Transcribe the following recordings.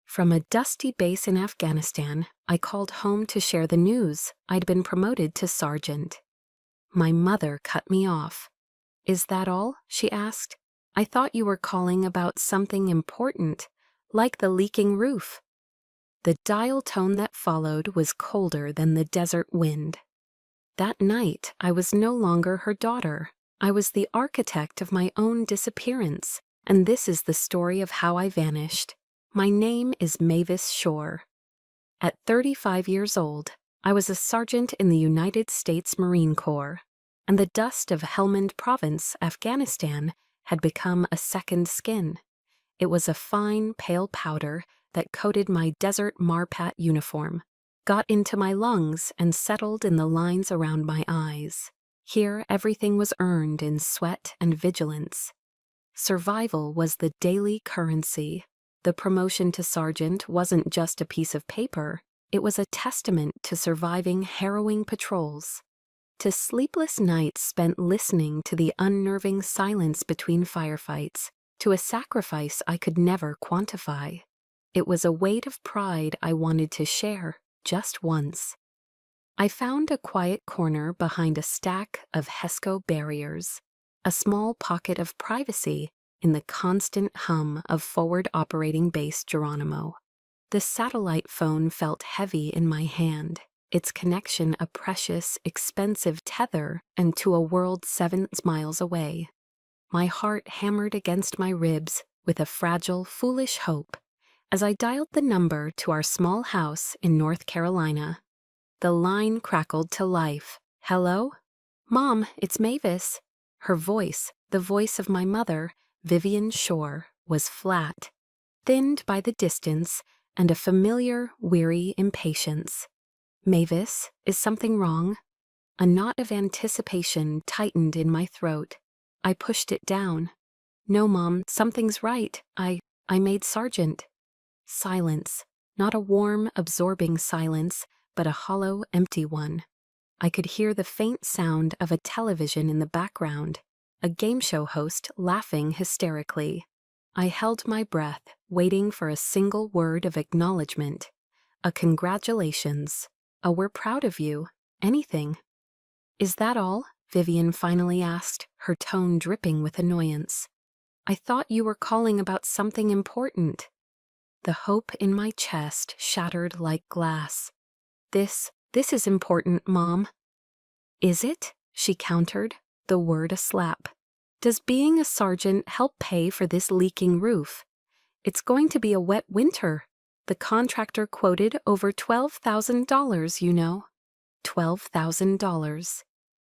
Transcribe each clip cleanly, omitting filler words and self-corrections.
From a dusty base in Afghanistan, I called home to share the news. I'd been promoted to sergeant. My mother cut me off. "Is that all?" she asked. "I thought you were calling about something important, like the leaking roof." The dial tone that followed was colder than the desert wind. That night, I was no longer her daughter. I was the architect of my own disappearance, and this is the story of how I vanished. My name is Mavis Shore. At 35 years old, I was a sergeant in the United States Marine Corps, and the dust of Helmand Province, Afghanistan, had become a second skin. It was a fine, pale powder that coated my desert Marpat uniform, got into my lungs, and settled in the lines around my eyes. Here, everything was earned in sweat and vigilance. Survival was the daily currency. The promotion to sergeant wasn't just a piece of paper, it was a testament to surviving harrowing patrols, to sleepless nights spent listening to the unnerving silence between firefights, to a sacrifice I could never quantify. It was a weight of pride I wanted to share, just once. I found a quiet corner behind a stack of HESCO barriers, a small pocket of privacy in the constant hum of Forward Operating Base Geronimo. The satellite phone felt heavy in my hand, its connection a precious, expensive tether and to a world 7 miles away. My heart hammered against my ribs with a fragile, foolish hope as I dialed the number to our small house in North Carolina. The line crackled to life. "Hello? Mom, it's Mavis." Her voice, the voice of my mother, Vivian Shore, was flat, thinned by the distance and a familiar, weary impatience. "Mavis, is something wrong?" A knot of anticipation tightened in my throat. I pushed it down. "No, Mom, something's right. I made sergeant." Silence. Not a warm, absorbing silence, but a hollow, empty one. I could hear the faint sound of a television in the background, a game show host laughing hysterically. I held my breath, waiting for a single word of acknowledgement. A congratulations. A "we're proud of you." Anything. "Is that all?" Vivian finally asked, her tone dripping with annoyance. "I thought you were calling about something important." The hope in my chest shattered like glass. This is important, Mom." "Is it?" she countered, the word a slap. "Does being a sergeant help pay for this leaking roof? It's going to be a wet winter. The contractor quoted over $12,000, you know." $12,000.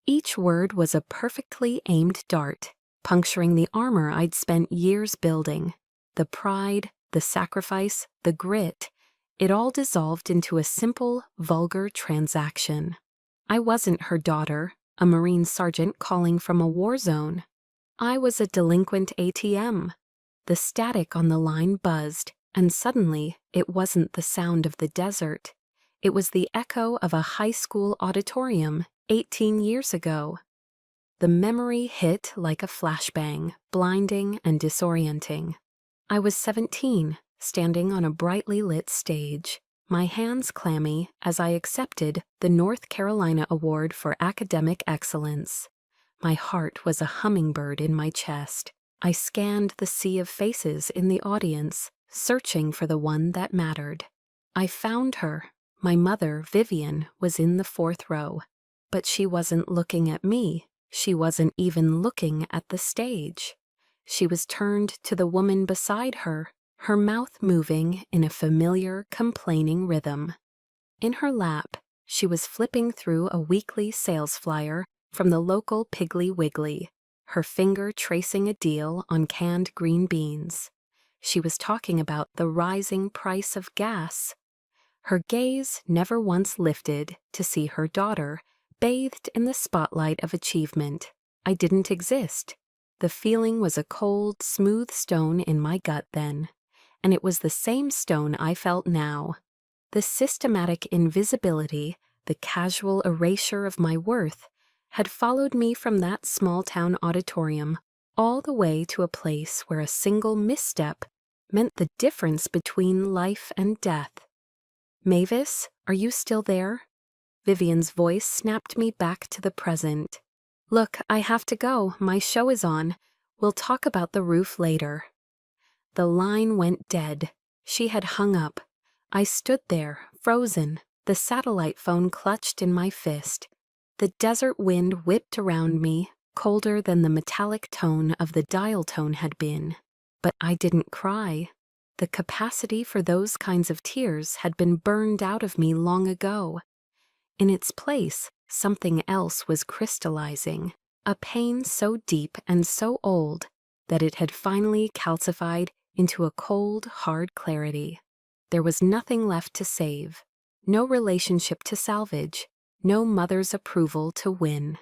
Each word was a perfectly aimed dart, puncturing the armor I'd spent years building. The pride, the sacrifice, the grit, it all dissolved into a simple, vulgar transaction. I wasn't her daughter, a Marine sergeant calling from a war zone. I was a delinquent ATM. The static on the line buzzed, and suddenly it wasn't the sound of the desert. It was the echo of a high school auditorium 18 years ago. The memory hit like a flashbang, blinding and disorienting. I was 17, standing on a brightly lit stage, my hands clammy as I accepted the North Carolina Award for Academic Excellence. My heart was a hummingbird in my chest. I scanned the sea of faces in the audience, searching for the one that mattered. I found her. My mother, Vivian, was in the 4th row. But she wasn't looking at me. She wasn't even looking at the stage. She was turned to the woman beside her, her mouth moving in a familiar, complaining rhythm. In her lap, she was flipping through a weekly sales flyer from the local Piggly Wiggly, her finger tracing a deal on canned green beans. She was talking about the rising price of gas. Her gaze never once lifted to see her daughter bathed in the spotlight of achievement. I didn't exist. The feeling was a cold, smooth stone in my gut then, and it was the same stone I felt now. The systematic invisibility, the casual erasure of my worth, had followed me from that small-town auditorium all the way to a place where a single misstep meant the difference between life and death. "Mavis, are you still there?" Vivian's voice snapped me back to the present. "Look, I have to go. My show is on. We'll talk about the roof later." The line went dead. She had hung up. I stood there, frozen, the satellite phone clutched in my fist. The desert wind whipped around me, colder than the metallic tone of the dial tone had been. But I didn't cry. The capacity for those kinds of tears had been burned out of me long ago. In its place, something else was crystallizing, a pain so deep and so old that it had finally calcified into a cold, hard clarity. There was nothing left to save, no relationship to salvage, no mother's approval to win.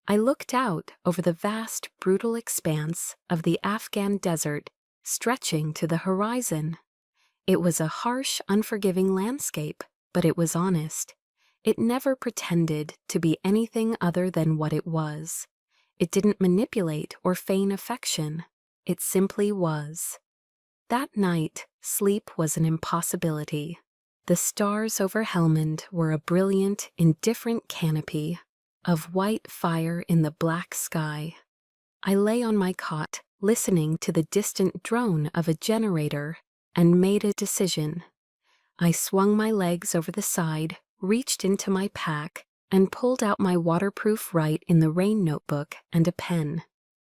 I looked out over the vast, brutal expanse of the Afghan desert stretching to the horizon. It was a harsh, unforgiving landscape, but it was honest. It never pretended to be anything other than what it was. It didn't manipulate or feign affection. It simply was. That night, sleep was an impossibility. The stars over Helmand were a brilliant, indifferent canopy of white fire in the black sky. I lay on my cot, listening to the distant drone of a generator, and made a decision. I swung my legs over the side, reached into my pack, and pulled out my waterproof Write in the Rain notebook and a pen.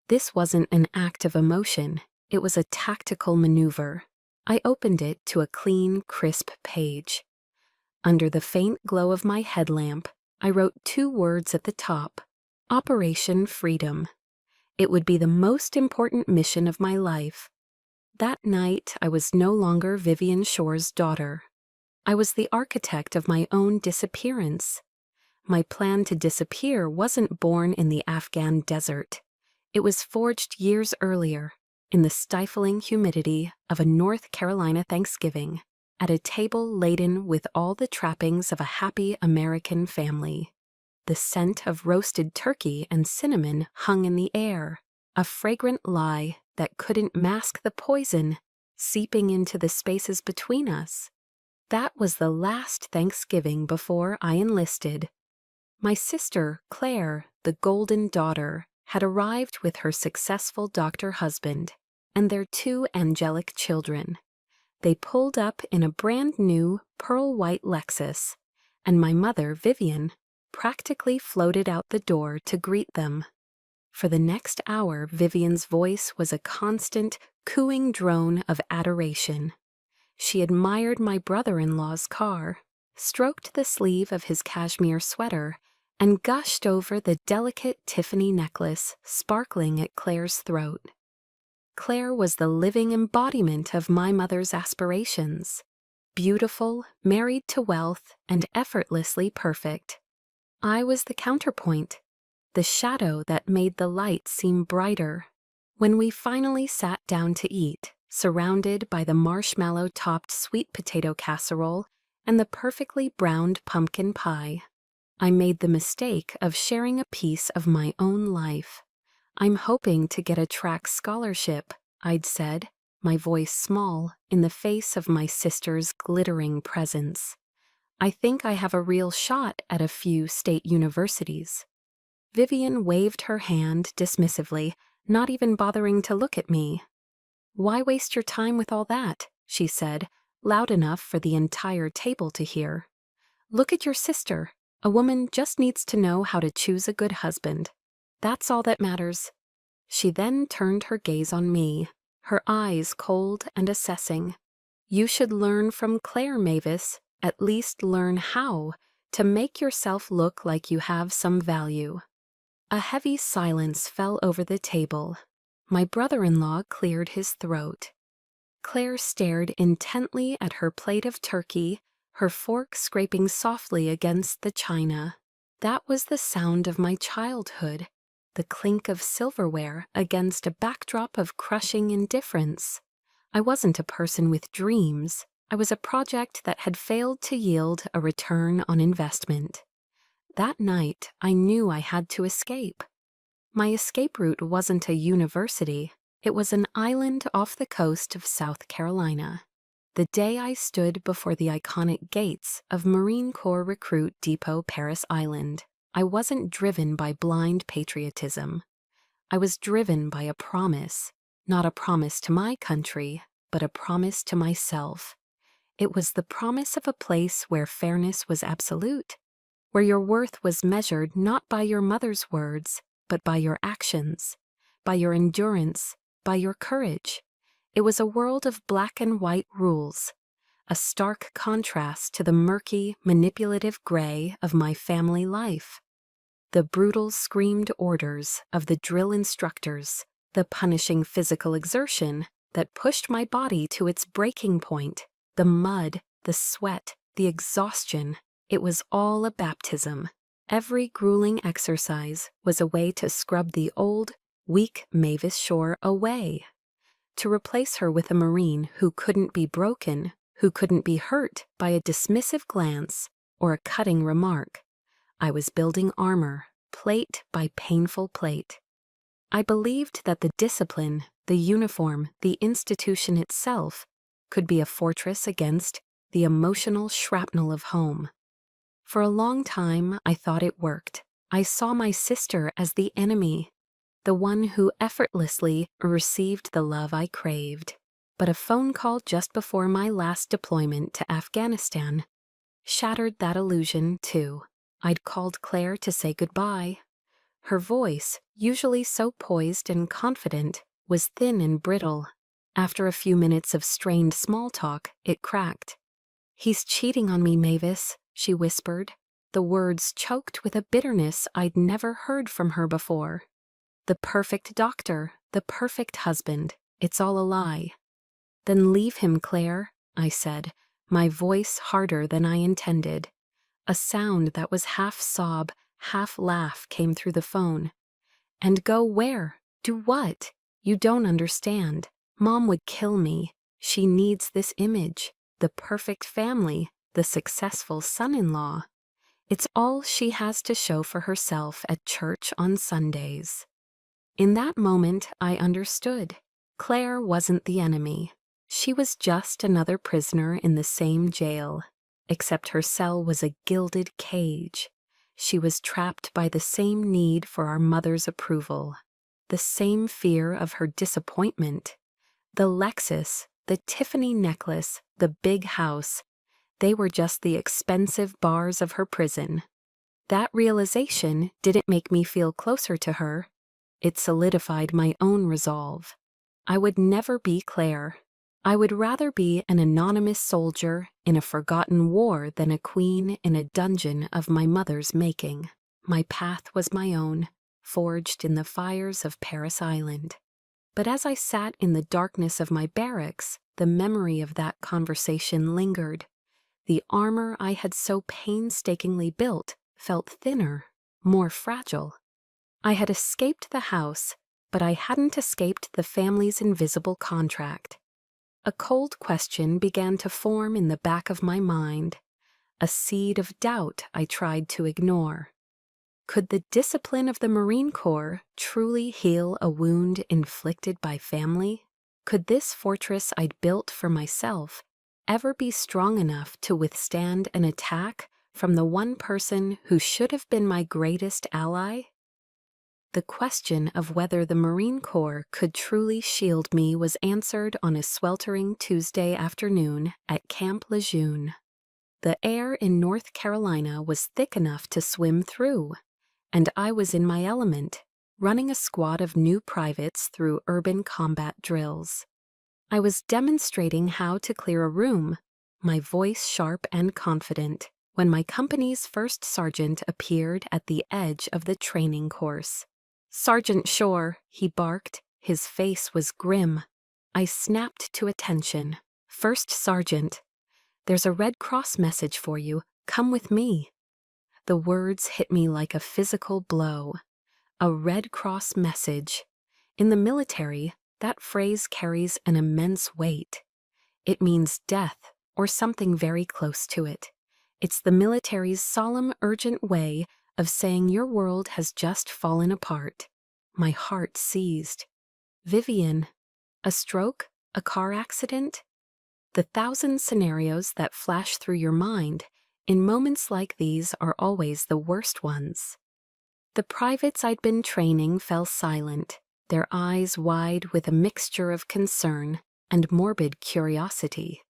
This wasn't an act of emotion. It was a tactical maneuver. I opened it to a clean, crisp page. Under the faint glow of my headlamp, I wrote 2 words at the top: Operation Freedom. It would be the most important mission of my life. That night, I was no longer Vivian Shore's daughter. I was the architect of my own disappearance. My plan to disappear wasn't born in the Afghan desert. It was forged years earlier, in the stifling humidity of a North Carolina Thanksgiving, at a table laden with all the trappings of a happy American family. The scent of roasted turkey and cinnamon hung in the air, a fragrant lie that couldn't mask the poison seeping into the spaces between us. That was the last Thanksgiving before I enlisted. My sister, Claire, the golden daughter, had arrived with her successful doctor husband and their 2 angelic children. They pulled up in a brand new pearl-white Lexus, and my mother, Vivian, practically floated out the door to greet them. For the next hour, Vivian's voice was a constant, cooing drone of adoration. She admired my brother-in-law's car, stroked the sleeve of his cashmere sweater, and gushed over the delicate Tiffany necklace sparkling at Claire's throat. Claire was the living embodiment of my mother's aspirations. Beautiful, married to wealth, and effortlessly perfect. I was the counterpoint, the shadow that made the light seem brighter. When we finally sat down to eat, surrounded by the marshmallow-topped sweet potato casserole and the perfectly browned pumpkin pie, I made the mistake of sharing a piece of my own life. "I'm hoping to get a track scholarship," I'd said, my voice small in the face of my sister's glittering presence. "I think I have a real shot at a few state universities." Vivian waved her hand dismissively, not even bothering to look at me. "Why waste your time with all that?" she said, loud enough for the entire table to hear. "Look at your sister. A woman just needs to know how to choose a good husband. That's all that matters." She then turned her gaze on me, her eyes cold and assessing. "You should learn from Claire, Mavis, at least learn how to make yourself look like you have some value." A heavy silence fell over the table. My brother-in-law cleared his throat. Claire stared intently at her plate of turkey, her fork scraping softly against the china. That was the sound of my childhood, the clink of silverware against a backdrop of crushing indifference. I wasn't a person with dreams. I was a project that had failed to yield a return on investment. That night, I knew I had to escape. My escape route wasn't a university. It was an island off the coast of South Carolina. The day I stood before the iconic gates of Marine Corps Recruit Depot Paris Island, I wasn't driven by blind patriotism. I was driven by a promise, not a promise to my country, but a promise to myself. It was the promise of a place where fairness was absolute, where your worth was measured not by your mother's words, but by your actions, by your endurance, by your courage. It was a world of black and white rules, a stark contrast to the murky, manipulative gray of my family life. The brutal screamed orders of the drill instructors, the punishing physical exertion that pushed my body to its breaking point, the mud, the sweat, the exhaustion. It was all a baptism. Every grueling exercise was a way to scrub the old, weak Mavis Shore away, to replace her with a Marine who couldn't be broken, who couldn't be hurt by a dismissive glance or a cutting remark. I was building armor, plate by painful plate. I believed that the discipline, the uniform, the institution itself could be a fortress against the emotional shrapnel of home. For a long time, I thought it worked. I saw my sister as the enemy, the one who effortlessly received the love I craved. But a phone call just before my last deployment to Afghanistan shattered that illusion too. I'd called Claire to say goodbye. Her voice, usually so poised and confident, was thin and brittle. After a few minutes of strained small talk, it cracked. "He's cheating on me, Mavis," she whispered, the words choked with a bitterness I'd never heard from her before. "The perfect doctor, the perfect husband, it's all a lie." "Then leave him, Claire," I said, my voice harder than I intended. A sound that was half sob, half laugh came through the phone. "And go where? Do what? You don't understand. Mom would kill me. She needs this image, the perfect family, the successful son-in-law. It's all she has to show for herself at church on Sundays." In that moment, I understood. Claire wasn't the enemy. She was just another prisoner in the same jail, except her cell was a gilded cage. She was trapped by the same need for our mother's approval, the same fear of her disappointment. The Lexus, the Tiffany necklace, the big house, they were just the expensive bars of her prison. That realization didn't make me feel closer to her. It solidified my own resolve. I would never be Claire. I would rather be an anonymous soldier in a forgotten war than a queen in a dungeon of my mother's making. My path was my own, forged in the fires of Paris Island. But as I sat in the darkness of my barracks, the memory of that conversation lingered. The armor I had so painstakingly built felt thinner, more fragile. I had escaped the house, but I hadn't escaped the family's invisible contract. A cold question began to form in the back of my mind, a seed of doubt I tried to ignore. Could the discipline of the Marine Corps truly heal a wound inflicted by family? Could this fortress I'd built for myself ever be strong enough to withstand an attack from the one person who should have been my greatest ally? The question of whether the Marine Corps could truly shield me was answered on a sweltering Tuesday afternoon at Camp Lejeune. The air in North Carolina was thick enough to swim through, and I was in my element, running a squad of new privates through urban combat drills. I was demonstrating how to clear a room, my voice sharp and confident, when my company's first sergeant appeared at the edge of the training course. "Sergeant Shore," he barked. His face was grim. I snapped to attention. "First Sergeant, there's a Red Cross message for you. Come with me." The words hit me like a physical blow. A Red Cross message. In the military, that phrase carries an immense weight. It means death, or something very close to it. It's the military's solemn, urgent way of saying your world has just fallen apart. My heart seized. "Vivian," A stroke? A car accident? The thousand scenarios that flash through your mind in moments like these are always the worst ones. The privates I'd been training fell silent, their eyes wide with a mixture of concern and morbid curiosity.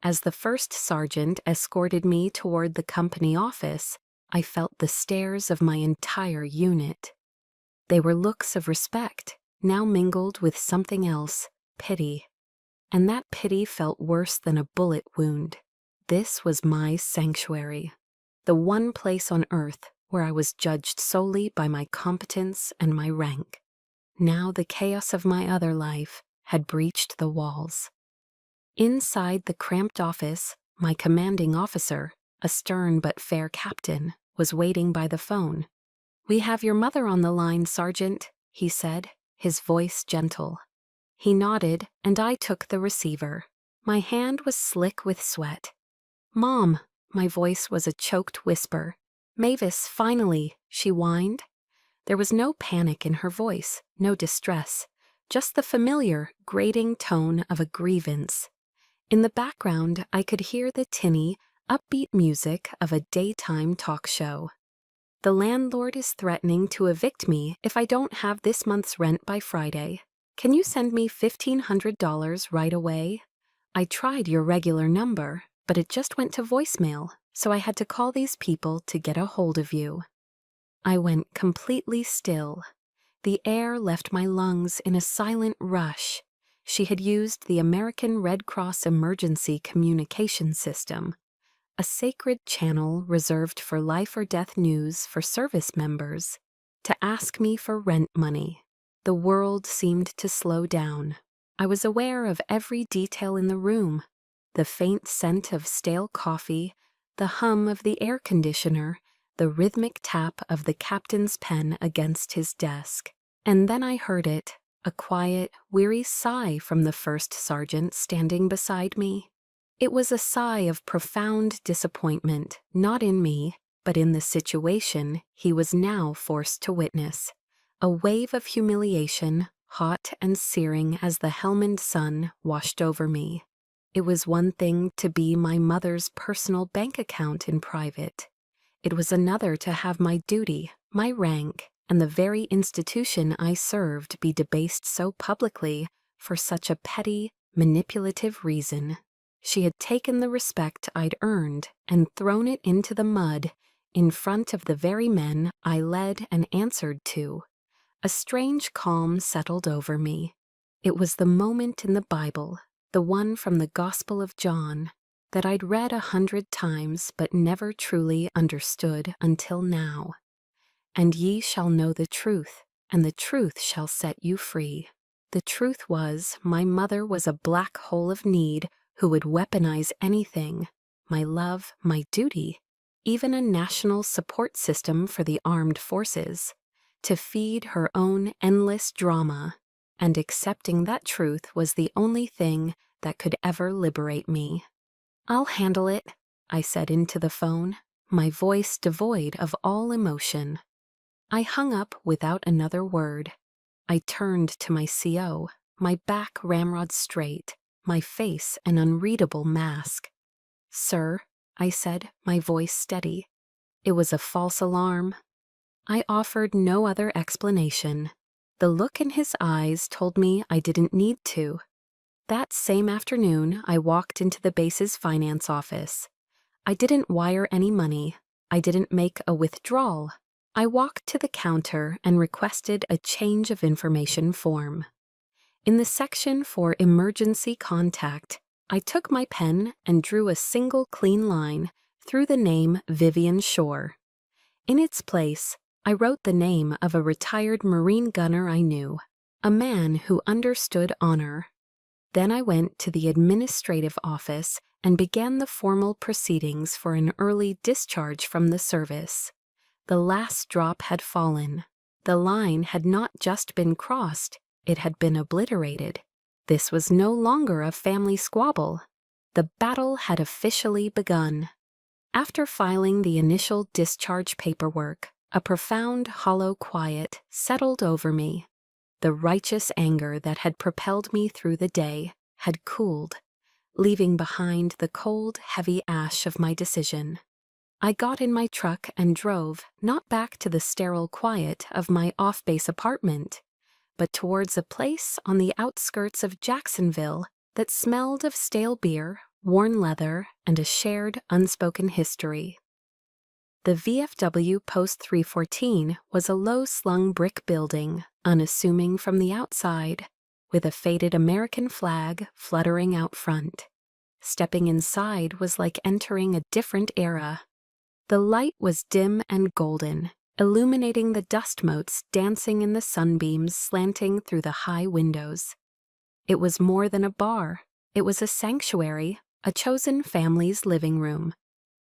As the first sergeant escorted me toward the company office, I felt the stares of my entire unit. They were looks of respect, now mingled with something else, pity. And that pity felt worse than a bullet wound. This was my sanctuary, the one place on earth where I was judged solely by my competence and my rank. Now the chaos of my other life had breached the walls. Inside the cramped office, my commanding officer, a stern but fair captain, was waiting by the phone. "We have your mother on the line, Sergeant," he said, his voice gentle. He nodded, and I took the receiver. My hand was slick with sweat. "Mom," my voice was a choked whisper. "Mavis, finally," she whined. There was no panic in her voice, no distress, just the familiar, grating tone of a grievance. In the background, I could hear the tinny, upbeat music of a daytime talk show. "The landlord is threatening to evict me if I don't have this month's rent by Friday. Can you send me $1,500 right away? I tried your regular number, but it just went to voicemail, so I had to call these people to get a hold of you." I went completely still. The air left my lungs in a silent rush. She had used the American Red Cross Emergency Communication System, a sacred channel reserved for life or death news for service members, to ask me for rent money. The world seemed to slow down. I was aware of every detail in the room: the faint scent of stale coffee, the hum of the air conditioner, the rhythmic tap of the captain's pen against his desk. And then I heard it, a quiet, weary sigh from the first sergeant standing beside me. It was a sigh of profound disappointment, not in me, but in the situation he was now forced to witness. A wave of humiliation, hot and searing as the helmed sun, washed over me. It was one thing to be my mother's personal bank account in private. It was another to have my duty, my rank, and the very institution I served be debased so publicly for such a petty, manipulative reason. She had taken the respect I'd earned and thrown it into the mud in front of the very men I led and answered to. A strange calm settled over me. It was the moment in the Bible, the one from the Gospel of John, that I'd read 100 times but never truly understood until now. "And ye shall know the truth, and the truth shall set you free." The truth was, my mother was a black hole of need who would weaponize anything: my love, my duty, even a national support system for the armed forces, to feed her own endless drama, and accepting that truth was the only thing that could ever liberate me. "I'll handle it," I said into the phone, my voice devoid of all emotion. I hung up without another word. I turned to my CO, my back ramrod straight, my face an unreadable mask. "Sir," I said, my voice steady. It was a false alarm. I offered no other explanation. The look in his eyes told me I didn't need to. That same afternoon, I walked into the base's finance office. I didn't wire any money. I didn't make a withdrawal. I walked to the counter and requested a change of information form. In the section for emergency contact, I took my pen and drew a single clean line through the name Vivian Shore. In its place, I wrote the name of a retired Marine gunner I knew, a man who understood honor. Then I went to the administrative office and began the formal proceedings for an early discharge from the service. The last drop had fallen. The line had not just been crossed, it had been obliterated. This was no longer a family squabble. The battle had officially begun. After filing the initial discharge paperwork, a profound, hollow quiet settled over me. The righteous anger that had propelled me through the day had cooled, leaving behind the cold, heavy ash of my decision. I got in my truck and drove not back to the sterile quiet of my off-base apartment, but towards a place on the outskirts of Jacksonville that smelled of stale beer, worn leather, and a shared, unspoken history. The VFW Post 314 was a low-slung brick building, unassuming from the outside, with a faded American flag fluttering out front. Stepping inside was like entering a different era. The light was dim and golden, illuminating the dust motes dancing in the sunbeams slanting through the high windows. It was more than a bar. It was a sanctuary, a chosen family's living room.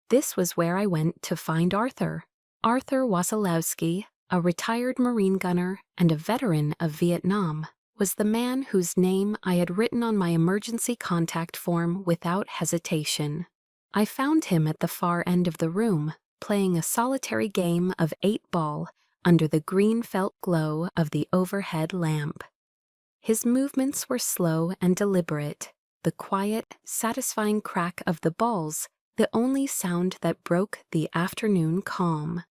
This was where I went to find Arthur. Arthur Wasilewski, a retired Marine gunner and a veteran of Vietnam, was the man whose name I had written on my emergency contact form without hesitation. I found him at the far end of the room, playing a solitary game of 8-ball under the green felt glow of the overhead lamp. His movements were slow and deliberate, the quiet, satisfying crack of the balls the only sound that broke the afternoon calm.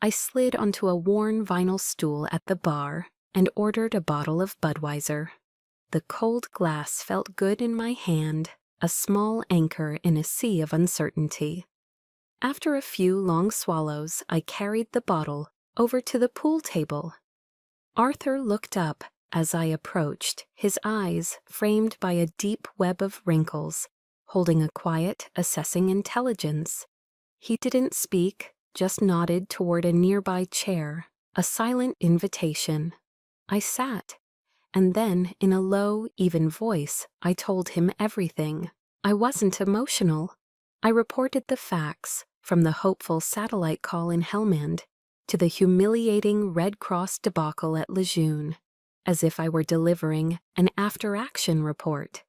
I slid onto a worn vinyl stool at the bar and ordered a bottle of Budweiser. The cold glass felt good in my hand, a small anchor in a sea of uncertainty. After a few long swallows, I carried the bottle over to the pool table. Arthur looked up as I approached, his eyes framed by a deep web of wrinkles, holding a quiet, assessing intelligence. He didn't speak, just nodded toward a nearby chair, a silent invitation. I sat, and then, in a low, even voice, I told him everything. I wasn't emotional. I reported the facts, from the hopeful satellite call in Helmand to the humiliating Red Cross debacle at Lejeune, as if I were delivering an after-action report.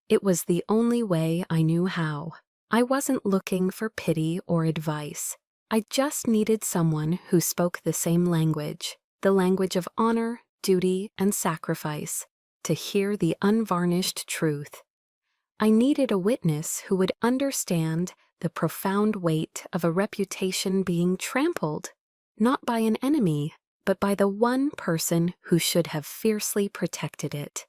It was the only way I knew how. I wasn't looking for pity or advice. I just needed someone who spoke the same language, the language of honor, duty, and sacrifice, to hear the unvarnished truth. I needed a witness who would understand the profound weight of a reputation being trampled, not by an enemy, but by the one person who should have fiercely protected it.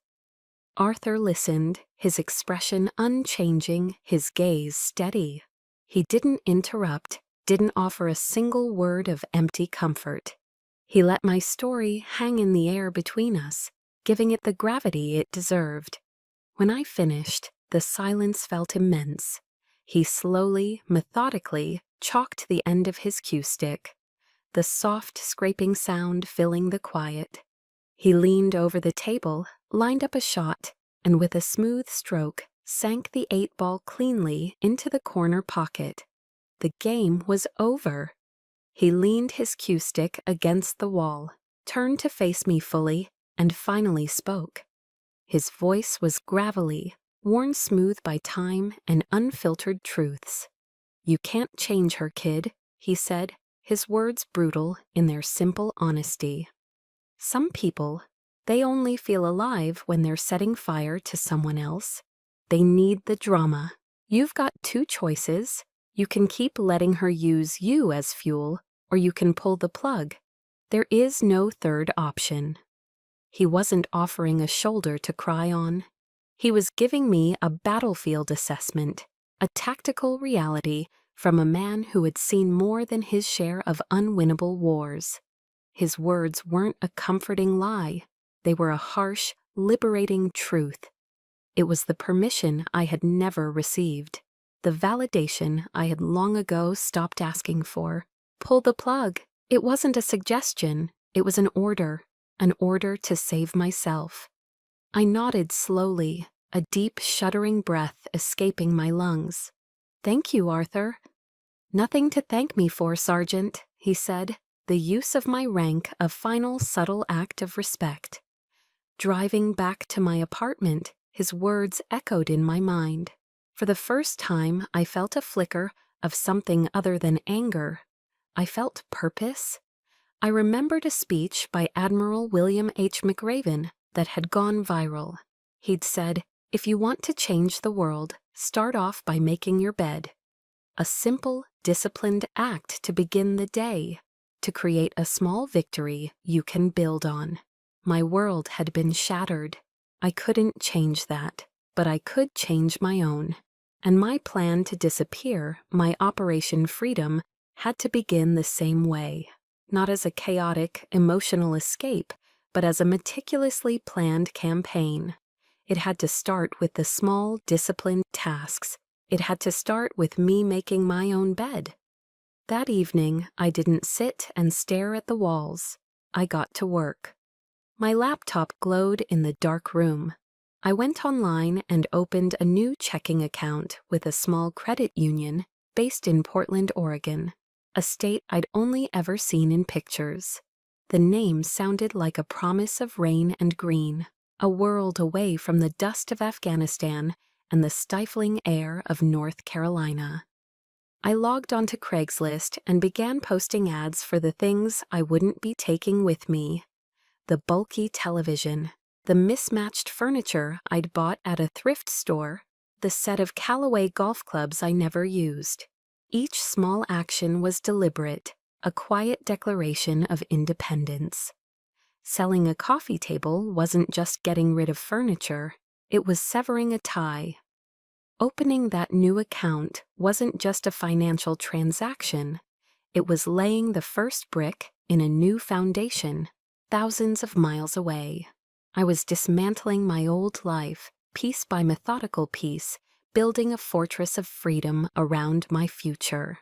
Arthur listened, his expression unchanging, his gaze steady. He didn't interrupt, didn't offer a single word of empty comfort. He let my story hang in the air between us, giving it the gravity it deserved. When I finished, the silence felt immense. He slowly, methodically, chalked the end of his cue stick, the soft scraping sound filling the quiet. He leaned over the table, lined up a shot, and with a smooth stroke, sank the 8-ball cleanly into the corner pocket. The game was over. He leaned his cue stick against the wall, turned to face me fully, and finally spoke. His voice was gravelly, worn smooth by time and unfiltered truths. "You can't change her, kid," he said, his words brutal in their simple honesty. Some people, they only feel alive when they're setting fire to someone else. They need the drama. You've got two choices. You can keep letting her use you as fuel, or you can pull the plug. There is no third option. He wasn't offering a shoulder to cry on. He was giving me a battlefield assessment, a tactical reality from a man who had seen more than his share of unwinnable wars. His words weren't a comforting lie. They were a harsh, liberating truth. It was the permission I had never received, the validation I had long ago stopped asking for. Pull the plug. It wasn't a suggestion. It was an order to save myself. I nodded slowly, a deep, shuddering breath escaping my lungs. "Thank you, Arthur." "Nothing to thank me for, Sergeant," he said, the use of my rank a final subtle act of respect. Driving back to my apartment, his words echoed in my mind. For the first time, I felt a flicker of something other than anger. I felt purpose. I remembered a speech by Admiral William H. McRaven that had gone viral. He'd said, "If you want to change the world, start off by making your bed." A simple, disciplined act to begin the day, to create a small victory you can build on. My world had been shattered. I couldn't change that, but I could change my own. And my plan to disappear, my Operation Freedom, had to begin the same way. Not as a chaotic, emotional escape, but as a meticulously planned campaign. It had to start with the small, disciplined tasks. It had to start with me making my own bed. That evening, I didn't sit and stare at the walls. I got to work. My laptop glowed in the dark room. I went online and opened a new checking account with a small credit union based in Portland, Oregon, a state I'd only ever seen in pictures. The name sounded like a promise of rain and green, a world away from the dust of Afghanistan and the stifling air of North Carolina. I logged onto Craigslist and began posting ads for the things I wouldn't be taking with me. The bulky television, the mismatched furniture I'd bought at a thrift store, the set of Callaway golf clubs I never used. Each small action was deliberate, a quiet declaration of independence. Selling a coffee table wasn't just getting rid of furniture, it was severing a tie. Opening that new account wasn't just a financial transaction, it was laying the first brick in a new foundation, thousands of miles away. I was dismantling my old life, piece by methodical piece, building a fortress of freedom around my future.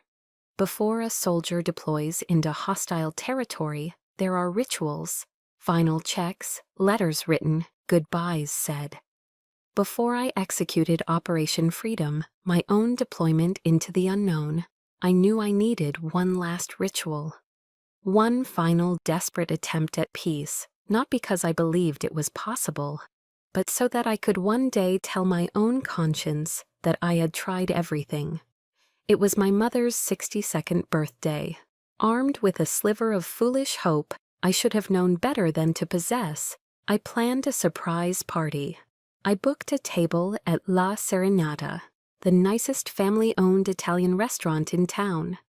Before a soldier deploys into hostile territory, there are rituals, final checks, letters written, goodbyes said. Before I executed Operation Freedom, my own deployment into the unknown, I knew I needed one last ritual. One final desperate attempt at peace, not because I believed it was possible, but so that I could one day tell my own conscience that I had tried everything. It was my mother's 62nd birthday. Armed with a sliver of foolish hope I should have known better than to possess, I planned a surprise party. I booked a table at La Serenata, the nicest family-owned Italian restaurant in town.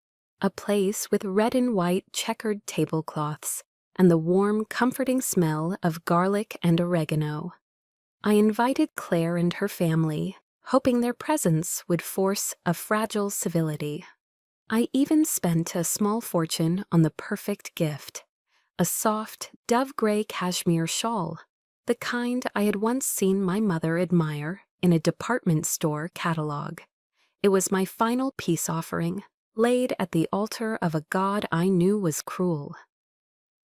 A place with red and white checkered tablecloths and the warm, comforting smell of garlic and oregano. I invited Claire and her family, hoping their presence would force a fragile civility. I even spent a small fortune on the perfect gift, a soft, dove-gray cashmere shawl, the kind I had once seen my mother admire in a department store catalog. It was my final peace offering, laid at the altar of a god I knew was cruel.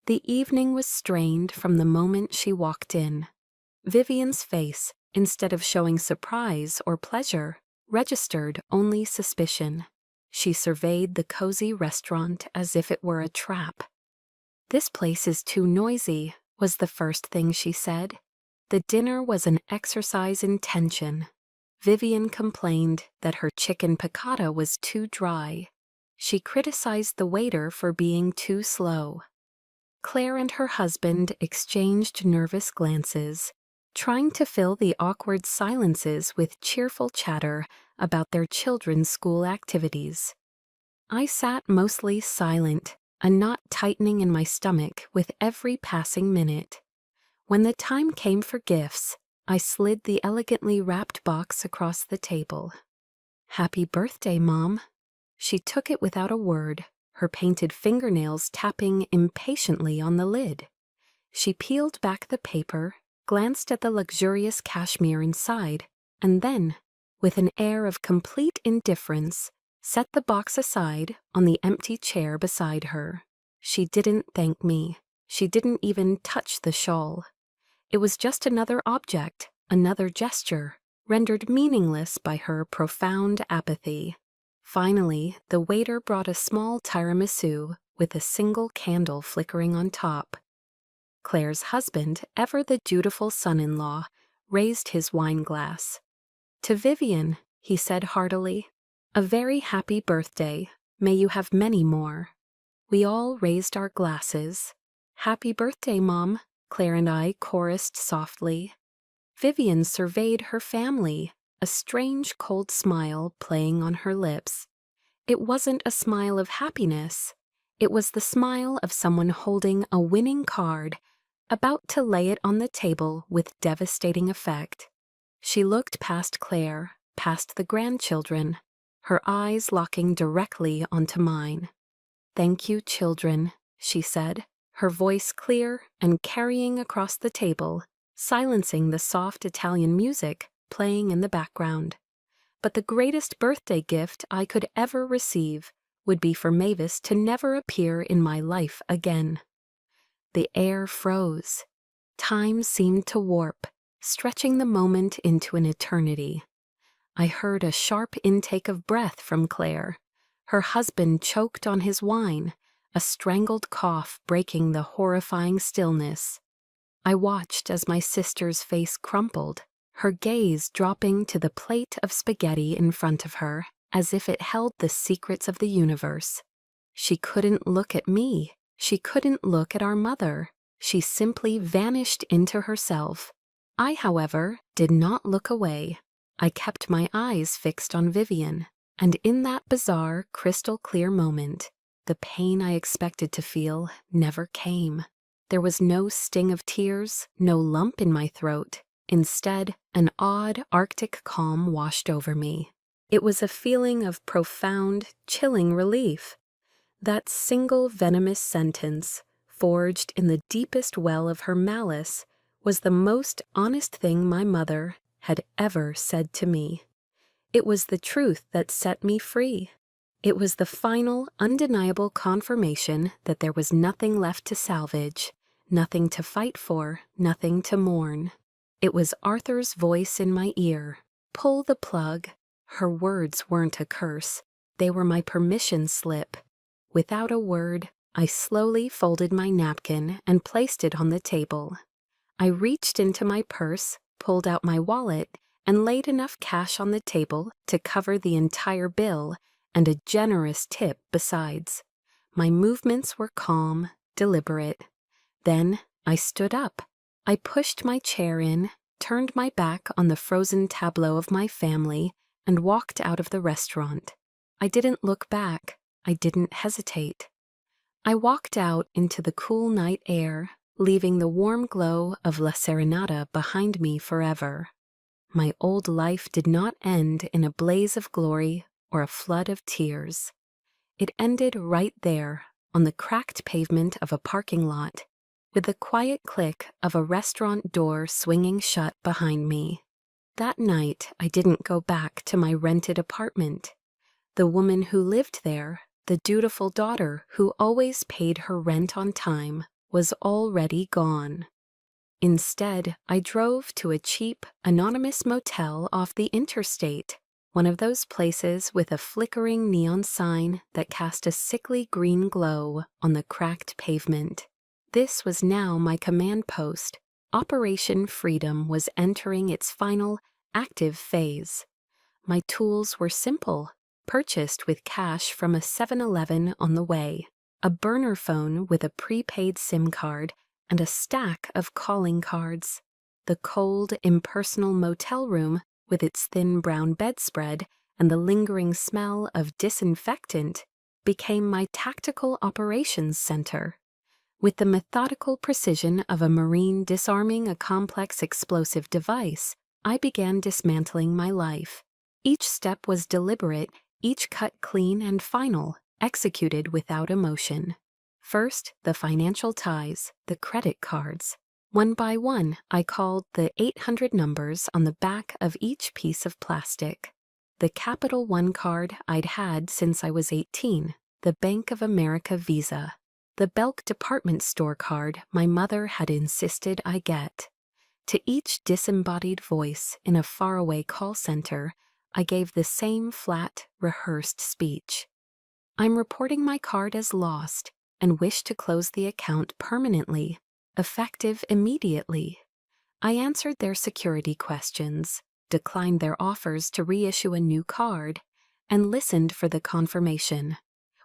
The evening was strained from the moment she walked in. Vivian's face, instead of showing surprise or pleasure, registered only suspicion. She surveyed the cozy restaurant as if it were a trap. "This place is too noisy," was the first thing she said. The dinner was an exercise in tension. Vivian complained that her chicken piccata was too dry. She criticized the waiter for being too slow. Claire and her husband exchanged nervous glances, trying to fill the awkward silences with cheerful chatter about their children's school activities. I sat mostly silent, a knot tightening in my stomach with every passing minute. When the time came for gifts, I slid the elegantly wrapped box across the table. "Happy birthday, Mom." She took it without a word, her painted fingernails tapping impatiently on the lid. She peeled back the paper, glanced at the luxurious cashmere inside, and then, with an air of complete indifference, set the box aside on the empty chair beside her. She didn't thank me. She didn't even touch the shawl. It was just another object, another gesture, rendered meaningless by her profound apathy. Finally, the waiter brought a small tiramisu with a single candle flickering on top. Claire's husband, ever the dutiful son-in-law, raised his wine glass. "To Vivian," he said heartily, "a very happy birthday. May you have many more." We all raised our glasses. "Happy birthday, Mom," Claire and I chorused softly. Vivian surveyed her family, a strange cold smile playing on her lips. It wasn't a smile of happiness. It was the smile of someone holding a winning card, about to lay it on the table with devastating effect. She looked past Claire, past the grandchildren, her eyes locking directly onto mine. "Thank you, children," she said, her voice clear and carrying across the table, silencing the soft Italian music playing in the background. But the greatest birthday gift I could ever receive would be for Mavis to never appear in my life again. The air froze. Time seemed to warp, stretching the moment into an eternity. I heard a sharp intake of breath from Claire. Her husband choked on his wine, a strangled cough breaking the horrifying stillness. I watched as my sister's face crumpled, her gaze dropping to the plate of spaghetti in front of her, as if it held the secrets of the universe. She couldn't look at me. She couldn't look at our mother. She simply vanished into herself. I, however, did not look away. I kept my eyes fixed on Vivian, and in that bizarre, crystal-clear moment, the pain I expected to feel never came. There was no sting of tears, no lump in my throat. Instead, an odd Arctic calm washed over me. It was a feeling of profound, chilling relief. That single venomous sentence, forged in the deepest well of her malice, was the most honest thing my mother had ever said to me. It was the truth that set me free. It was the final, undeniable confirmation that there was nothing left to salvage, nothing to fight for, nothing to mourn. It was Arthur's voice in my ear. Pull the plug. Her words weren't a curse. They were my permission slip. Without a word, I slowly folded my napkin and placed it on the table. I reached into my purse, pulled out my wallet, and laid enough cash on the table to cover the entire bill and a generous tip besides. My movements were calm, deliberate. Then I stood up. I pushed my chair in, turned my back on the frozen tableau of my family, and walked out of the restaurant. I didn't look back. I didn't hesitate. I walked out into the cool night air, leaving the warm glow of La Serenata behind me forever. My old life did not end in a blaze of glory or a flood of tears. It ended right there, on the cracked pavement of a parking lot, with the quiet click of a restaurant door swinging shut behind me. That night, I didn't go back to my rented apartment. The woman who lived there, the dutiful daughter who always paid her rent on time, was already gone. Instead, I drove to a cheap, anonymous motel off the interstate, one of those places with a flickering neon sign that cast a sickly green glow on the cracked pavement. This was now my command post. Operation Freedom was entering its final, active phase. My tools were simple, purchased with cash from a 7-Eleven on the way, a burner phone with a prepaid SIM card, and a stack of calling cards. The cold, impersonal motel room, with its thin brown bedspread and the lingering smell of disinfectant, became my tactical operations center. With the methodical precision of a Marine disarming a complex explosive device, I began dismantling my life. Each step was deliberate, each cut clean and final, executed without emotion. First, the financial ties, the credit cards. One by one, I called the 800 numbers on the back of each piece of plastic. The Capital One card I'd had since I was 18, the Bank of America Visa, the Belk department store card my mother had insisted I get. To each disembodied voice in a faraway call center, I gave the same flat, rehearsed speech. I'm reporting my card as lost and wish to close the account permanently, effective immediately. I answered their security questions, declined their offers to reissue a new card, and listened for the confirmation.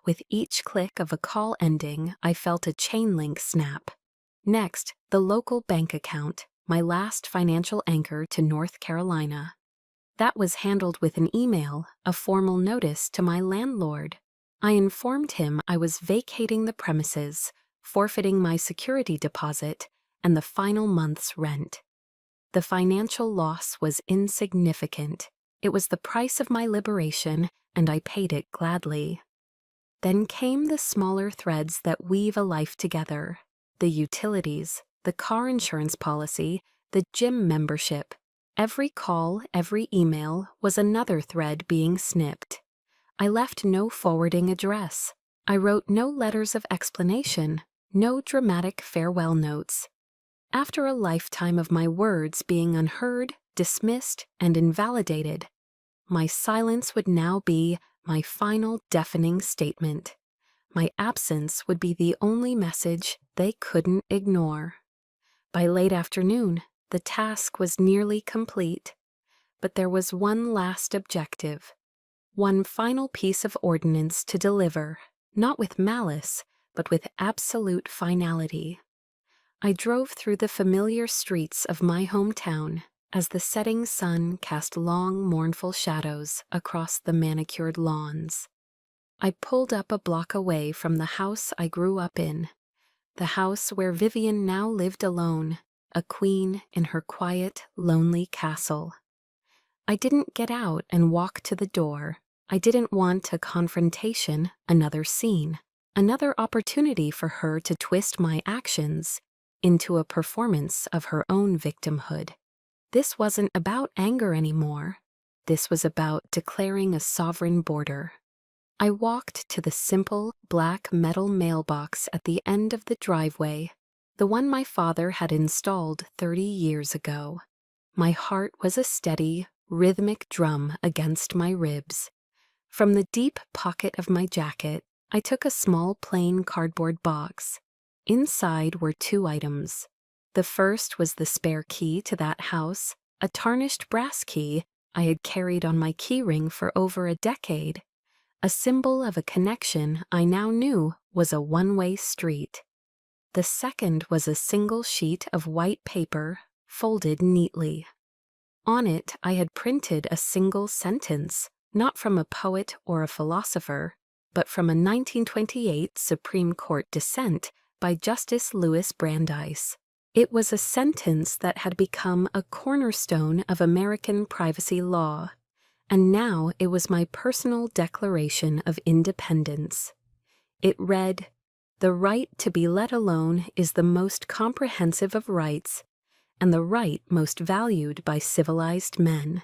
With each click of a call ending, I felt a chain link snap. Next, the local bank account, my last financial anchor to North Carolina. That was handled with an email, a formal notice to my landlord. I informed him I was vacating the premises, forfeiting my security deposit, and the final month's rent. The financial loss was insignificant. It was the price of my liberation, and I paid it gladly. Then came the smaller threads that weave a life together: the utilities, the car insurance policy, the gym membership. Every call, every email was another thread being snipped. I left no forwarding address. I wrote no letters of explanation, no dramatic farewell notes. After a lifetime of my words being unheard, dismissed, and invalidated, my silence would now be my final deafening statement. My absence would be the only message they couldn't ignore. By late afternoon, the task was nearly complete, but there was one last objective, one final piece of ordnance to deliver, not with malice, but with absolute finality. I drove through the familiar streets of my hometown as the setting sun cast long, mournful shadows across the manicured lawns. I pulled up a block away from the house I grew up in, the house where Vivian now lived alone, a queen in her quiet, lonely castle. I didn't get out and walk to the door. I didn't want a confrontation, another scene, another opportunity for her to twist my actions into a performance of her own victimhood. This wasn't about anger anymore. This was about declaring a sovereign border. I walked to the simple, black metal mailbox at the end of the driveway, the one my father had installed 30 years ago. My heart was a steady, rhythmic drum against my ribs. From the deep pocket of my jacket, I took a small plain cardboard box. Inside were 2 items. The first was the spare key to that house, a tarnished brass key I had carried on my keyring for over a decade, a symbol of a connection I now knew was a one-way street. The second was a single sheet of white paper, folded neatly. On it I had printed a single sentence, not from a poet or a philosopher, but from a 1928 Supreme Court dissent by Justice Louis Brandeis. It was a sentence that had become a cornerstone of American privacy law, and now it was my personal declaration of independence. It read, "The right to be let alone is the most comprehensive of rights, and the right most valued by civilized men."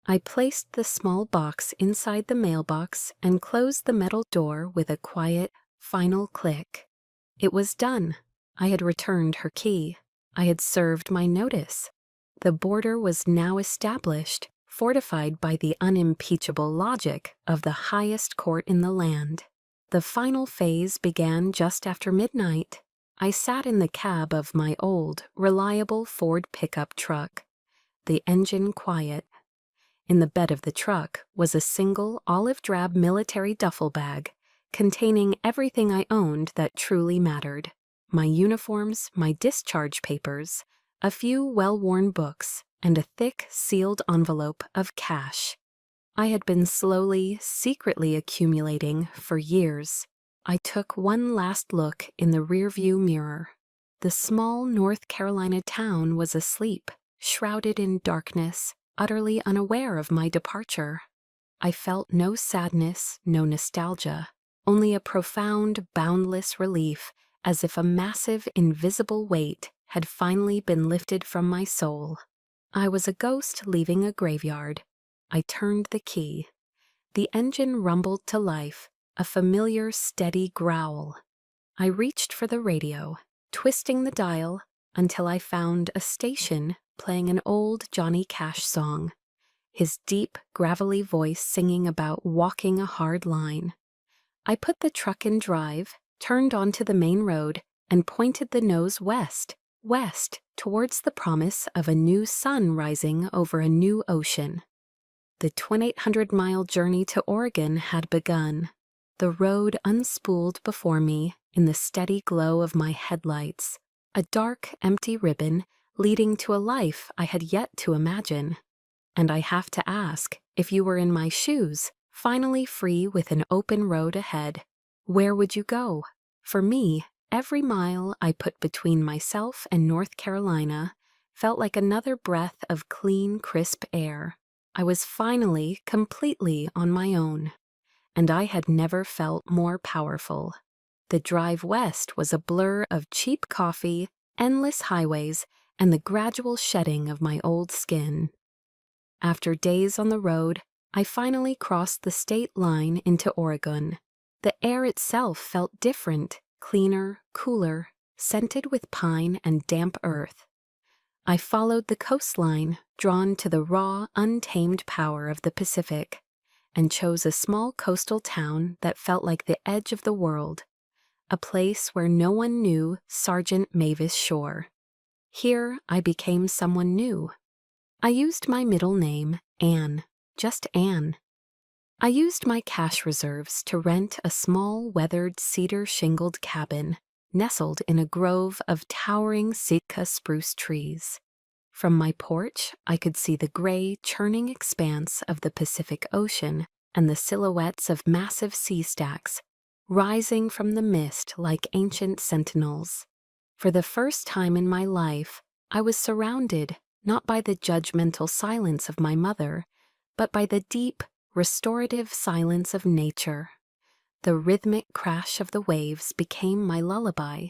I placed the small box inside the mailbox and closed the metal door with a quiet, final click. It was done. I had returned her key. I had served my notice. The border was now established, fortified by the unimpeachable logic of the highest court in the land. The final phase began just after midnight. I sat in the cab of my old, reliable Ford pickup truck, the engine quiet. In the bed of the truck was a single olive-drab military duffel bag containing everything I owned that truly mattered: my uniforms, my discharge papers, a few well-worn books, and a thick, sealed envelope of cash. I had been slowly, secretly accumulating for years. I took one last look in the rearview mirror. The small North Carolina town was asleep, shrouded in darkness, utterly unaware of my departure. I felt no sadness, no nostalgia, only a profound, boundless relief, as if a massive, invisible weight had finally been lifted from my soul. I was a ghost leaving a graveyard. I turned the key. The engine rumbled to life, a familiar, steady growl. I reached for the radio, twisting the dial until I found a station playing an old Johnny Cash song, his deep, gravelly voice singing about walking a hard line. I put the truck in drive, turned onto the main road, and pointed the nose west, towards the promise of a new sun rising over a new ocean. The 2,800-mile journey to Oregon had begun. The road unspooled before me in the steady glow of my headlights, a dark, empty ribbon leading to a life I had yet to imagine. And I have to ask, if you were in my shoes, finally free with an open road ahead, where would you go? For me, every mile I put between myself and North Carolina felt like another breath of clean, crisp air. I was finally completely on my own, and I had never felt more powerful. The drive west was a blur of cheap coffee, endless highways, and the gradual shedding of my old skin. After days on the road, I finally crossed the state line into Oregon. The air itself felt different, cleaner, cooler, scented with pine and damp earth. I followed the coastline, drawn to the raw, untamed power of the Pacific, and chose a small coastal town that felt like the edge of the world, a place where no one knew Sergeant Mavis Shore. Here I became someone new. I used my middle name, Anne, just Anne. I used my cash reserves to rent a small, weathered, cedar-shingled cabin nestled in a grove of towering Sitka spruce trees. From my porch, I could see the gray, churning expanse of the Pacific Ocean and the silhouettes of massive sea stacks rising from the mist like ancient sentinels. For the first time in my life, I was surrounded not by the judgmental silence of my mother, but by the deep, restorative silence of nature. The rhythmic crash of the waves became my lullaby.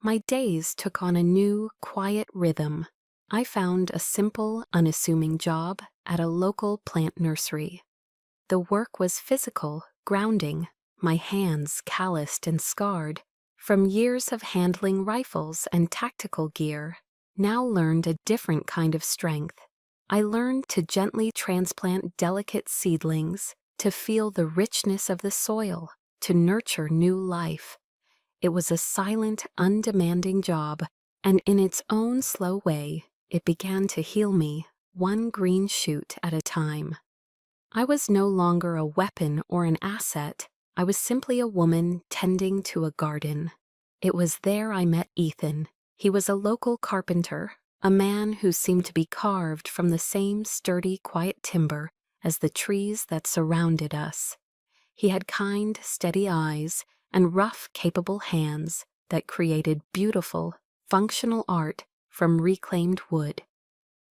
My days took on a new, quiet rhythm. I found a simple, unassuming job at a local plant nursery. The work was physical, grounding, my hands calloused and scarred from years of handling rifles and tactical gear. Now learned a different kind of strength. I learned to gently transplant delicate seedlings, to feel the richness of the soil, to nurture new life. It was a silent, undemanding job, and in its own slow way, it began to heal me, one green shoot at a time. I was no longer a weapon or an asset. I was simply a woman tending to a garden. It was there I met Ethan. He was a local carpenter, a man who seemed to be carved from the same sturdy, quiet timber as the trees that surrounded us. He had kind, steady eyes and rough, capable hands that created beautiful, functional art from reclaimed wood.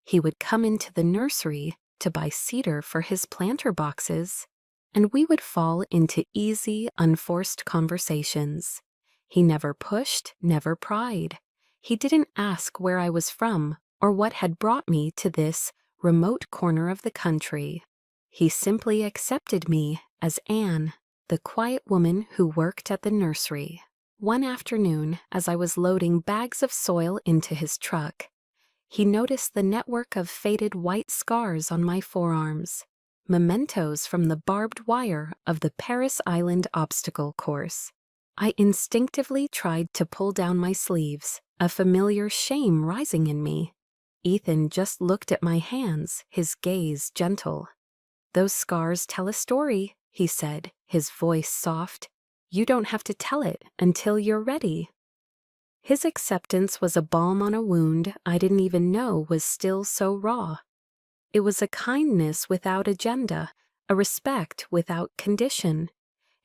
He would come into the nursery to buy cedar for his planter boxes, and we would fall into easy, unforced conversations. He never pushed, never pried. He didn't ask where I was from or what had brought me to this remote corner of the country. He simply accepted me as Anne, the quiet woman who worked at the nursery. One afternoon, as I was loading bags of soil into his truck, he noticed the network of faded white scars on my forearms, mementos from the barbed wire of the Paris Island obstacle course. I instinctively tried to pull down my sleeves, a familiar shame rising in me. Ethan just looked at my hands, his gaze gentle. "Those scars tell a story," he said, his voice soft. "You don't have to tell it until you're ready." His acceptance was a balm on a wound I didn't even know was still so raw. It was a kindness without agenda, a respect without condition.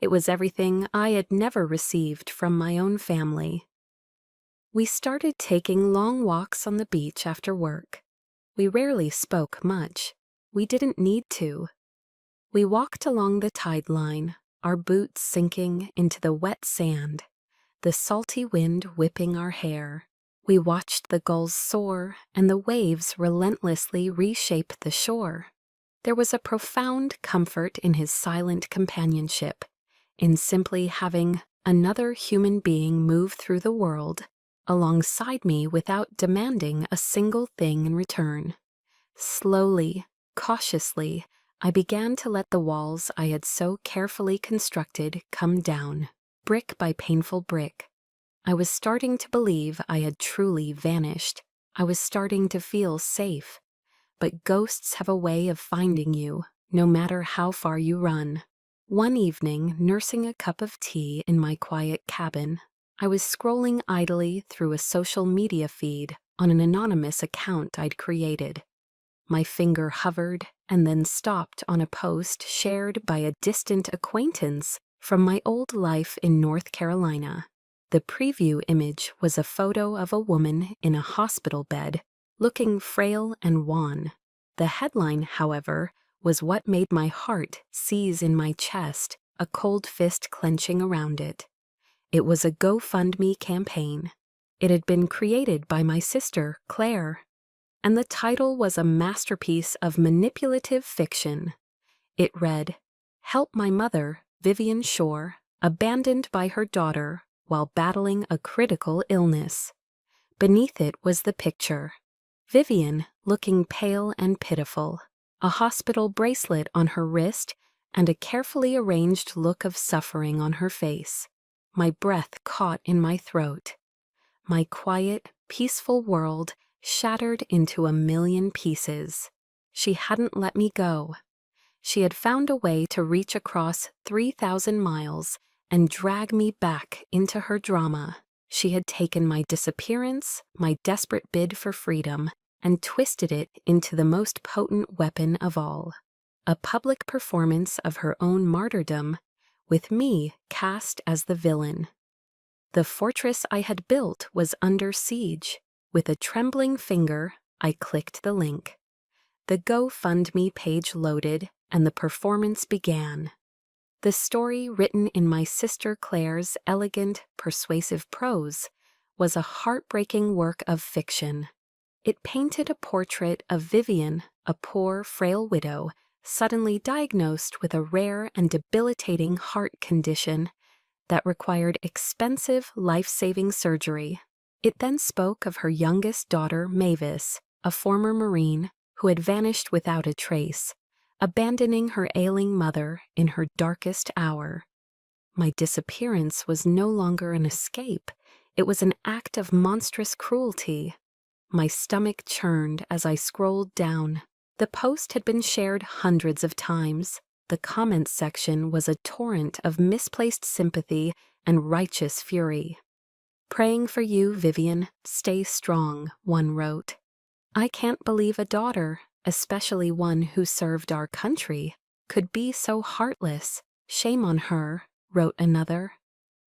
It was everything I had never received from my own family. We started taking long walks on the beach after work. We rarely spoke much. We didn't need to. We walked along the tide line, our boots sinking into the wet sand, the salty wind whipping our hair. We watched the gulls soar and the waves relentlessly reshape the shore. There was a profound comfort in his silent companionship, in simply having another human being move through the world alongside me without demanding a single thing in return. Slowly, cautiously, I began to let the walls I had so carefully constructed come down, brick by painful brick. I was starting to believe I had truly vanished. I was starting to feel safe. But ghosts have a way of finding you, no matter how far you run. One evening, nursing a cup of tea in my quiet cabin, I was scrolling idly through a social media feed on an anonymous account I'd created. My finger hovered and then stopped on a post shared by a distant acquaintance from my old life in North Carolina. The preview image was a photo of a woman in a hospital bed, looking frail and wan. The headline, however, was what made my heart seize in my chest, a cold fist clenching around it. It was a GoFundMe campaign. It had been created by my sister, Claire, and the title was a masterpiece of manipulative fiction. It read, "Help my mother, Vivian Shore, abandoned by her daughter while battling a critical illness." Beneath it was the picture. Vivian, looking pale and pitiful, a hospital bracelet on her wrist, and a carefully arranged look of suffering on her face. My breath caught in my throat. My quiet, peaceful world shattered into a million pieces. She hadn't let me go. She had found a way to reach across 3,000 miles and drag me back into her drama. She had taken my disappearance, my desperate bid for freedom, and twisted it into the most potent weapon of all. A public performance of her own martyrdom, with me cast as the villain. The fortress I had built was under siege. With a trembling finger, I clicked the link. The GoFundMe page loaded, and the performance began. The story, written in my sister Claire's elegant, persuasive prose, was a heartbreaking work of fiction. It painted a portrait of Vivian, a poor, frail widow, suddenly diagnosed with a rare and debilitating heart condition that required expensive, life-saving surgery. It then spoke of her youngest daughter, Mavis, a former Marine who had vanished without a trace, abandoning her ailing mother in her darkest hour. My disappearance was no longer an escape. It was an act of monstrous cruelty. My stomach churned as I scrolled down. The post had been shared hundreds of times. The comments section was a torrent of misplaced sympathy and righteous fury. "Praying for you, Vivian. Stay strong," one wrote. "I can't believe a daughter, especially one who served our country, could be so heartless. Shame on her," wrote another.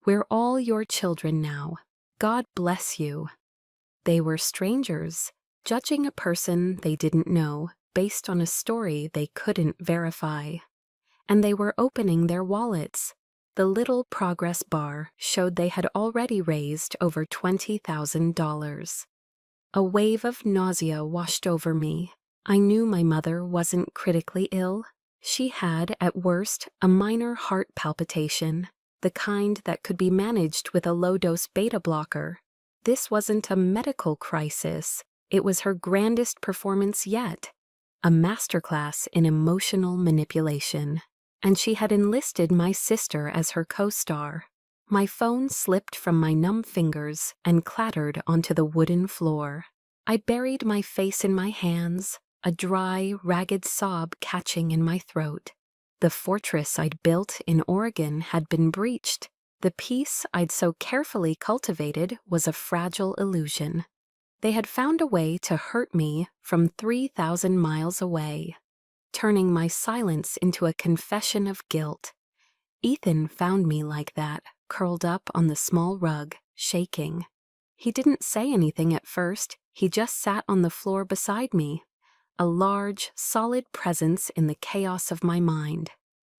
"We're all your children now. God bless you." They were strangers, judging a person they didn't know based on a story they couldn't verify. And they were opening their wallets. The little progress bar showed they had already raised over $20,000. A wave of nausea washed over me. I knew my mother wasn't critically ill. She had, at worst, a minor heart palpitation, the kind that could be managed with a low-dose beta blocker. This wasn't a medical crisis. It was her grandest performance yet, a masterclass in emotional manipulation. And she had enlisted my sister as her co-star. My phone slipped from my numb fingers and clattered onto the wooden floor. I buried my face in my hands, a dry, ragged sob catching in my throat. The fortress I'd built in Oregon had been breached. The peace I'd so carefully cultivated was a fragile illusion. They had found a way to hurt me from 3,000 miles away, turning my silence into a confession of guilt. Ethan found me like that, curled up on the small rug, shaking. He didn't say anything at first. He just sat on the floor beside me, a large, solid presence in the chaos of my mind.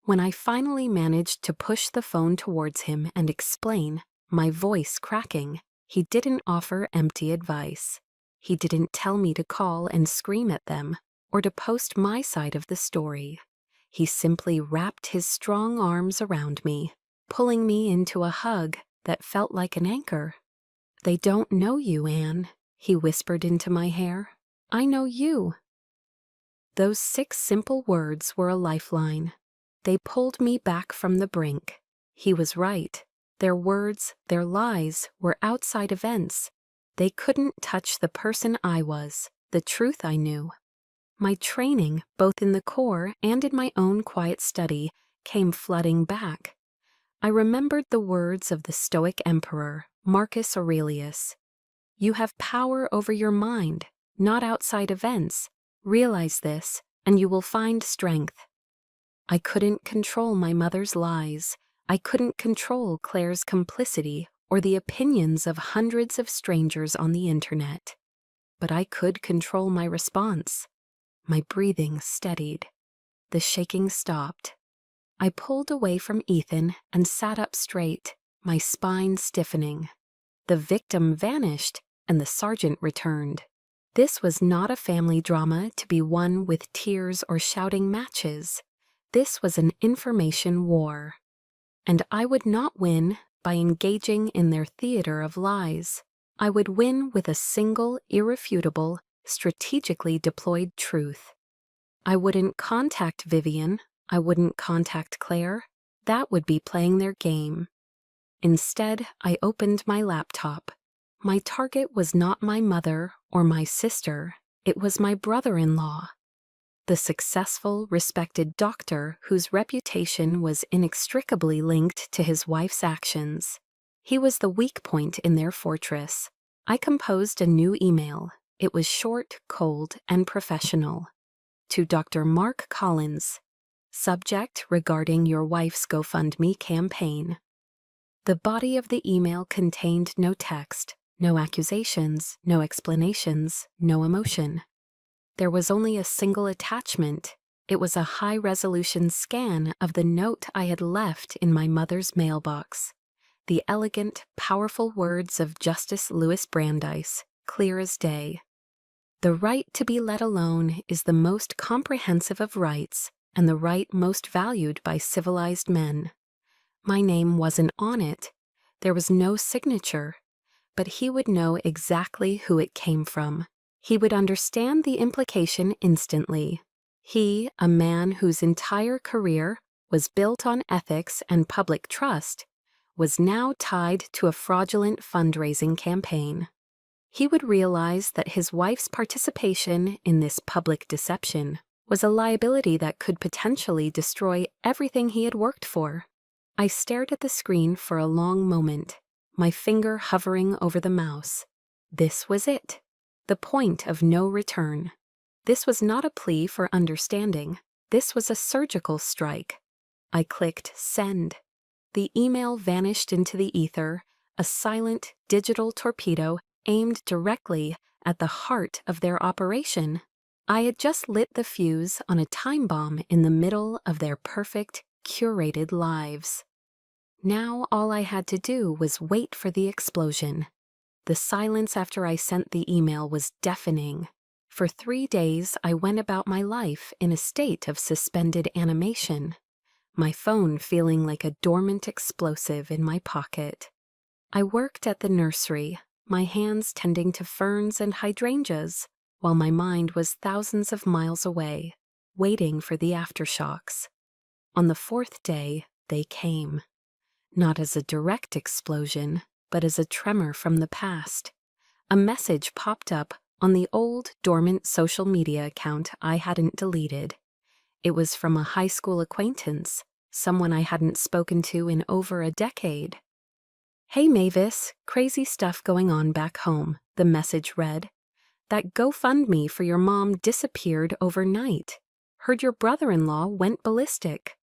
When I finally managed to push the phone towards him and explain, my voice cracking, he didn't offer empty advice. He didn't tell me to call and scream at them, or to post my side of the story. He simply wrapped his strong arms around me, pulling me into a hug that felt like an anchor. "They don't know you, Anne," he whispered into my hair. "I know you." Those 6 simple words were a lifeline. They pulled me back from the brink. He was right. Their words, their lies, were outside events. They couldn't touch the person I was, the truth I knew. My training, both in the Corps and in my own quiet study, came flooding back. I remembered the words of the Stoic emperor, Marcus Aurelius. You have power over your mind, not outside events. Realize this, and you will find strength. I couldn't control my mother's lies. I couldn't control Claire's complicity or the opinions of hundreds of strangers on the internet. But I could control my response. My breathing steadied. The shaking stopped. I pulled away from Ethan and sat up straight, my spine stiffening. The victim vanished, and the sergeant returned. This was not a family drama to be won with tears or shouting matches. This was an information war. And I would not win by engaging in their theater of lies. I would win with a single, irrefutable, strategically deployed truth. I wouldn't contact Vivian. I wouldn't contact Claire. That would be playing their game. Instead, I opened my laptop. My target was not my mother or my sister. It was my brother-in-law. The successful, respected doctor whose reputation was inextricably linked to his wife's actions. He was the weak point in their fortress. I composed a new email. It was short, cold, and professional. To Dr. Mark Collins. Subject regarding your wife's GoFundMe campaign. The body of the email contained no text, no accusations, no explanations, no emotion. There was only a single attachment. It was a high-resolution scan of the note I had left in my mother's mailbox. The elegant, powerful words of Justice Louis Brandeis, clear as day. The right to be let alone is the most comprehensive of rights and the right most valued by civilized men. My name wasn't on it. There was no signature. But he would know exactly who it came from. He would understand the implication instantly. He, a man whose entire career was built on ethics and public trust, was now tied to a fraudulent fundraising campaign. He would realize that his wife's participation in this public deception was a liability that could potentially destroy everything he had worked for. I stared at the screen for a long moment, my finger hovering over the mouse. This was it. The point of no return. This was not a plea for understanding. This was a surgical strike. I clicked send. The email vanished into the ether, a silent digital torpedo aimed directly at the heart of their operation. I had just lit the fuse on a time bomb in the middle of their perfect, curated lives. Now all I had to do was wait for the explosion. The silence after I sent the email was deafening. For 3 days, I went about my life in a state of suspended animation, my phone feeling like a dormant explosive in my pocket. I worked at the nursery, my hands tending to ferns and hydrangeas, while my mind was thousands of miles away, waiting for the aftershocks. On the 4th day, they came. Not as a direct explosion, but as a tremor from the past. A message popped up on the old, dormant social media account I hadn't deleted. It was from a high school acquaintance, someone I hadn't spoken to in over a decade. Hey Mavis, crazy stuff going on back home, the message read. That GoFundMe for your mom disappeared overnight. Heard your brother-in-law went ballistic.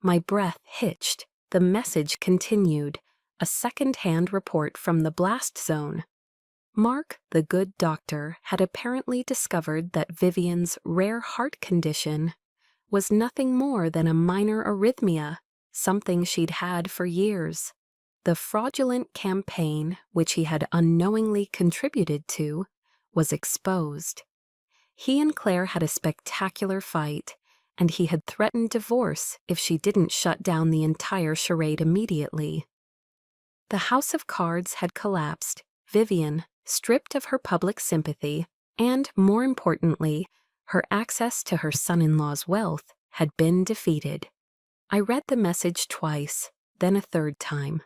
My breath hitched. The message continued, a second-hand report from the blast zone. Mark, the good doctor, had apparently discovered that Vivian's rare heart condition was nothing more than a minor arrhythmia, something she'd had for years. The fraudulent campaign, which he had unknowingly contributed to, was exposed. He and Claire had a spectacular fight, and he had threatened divorce if she didn't shut down the entire charade immediately. The house of cards had collapsed. Vivian, stripped of her public sympathy, and, more importantly, her access to her son-in-law's wealth, had been defeated. I read the message twice, then a third time.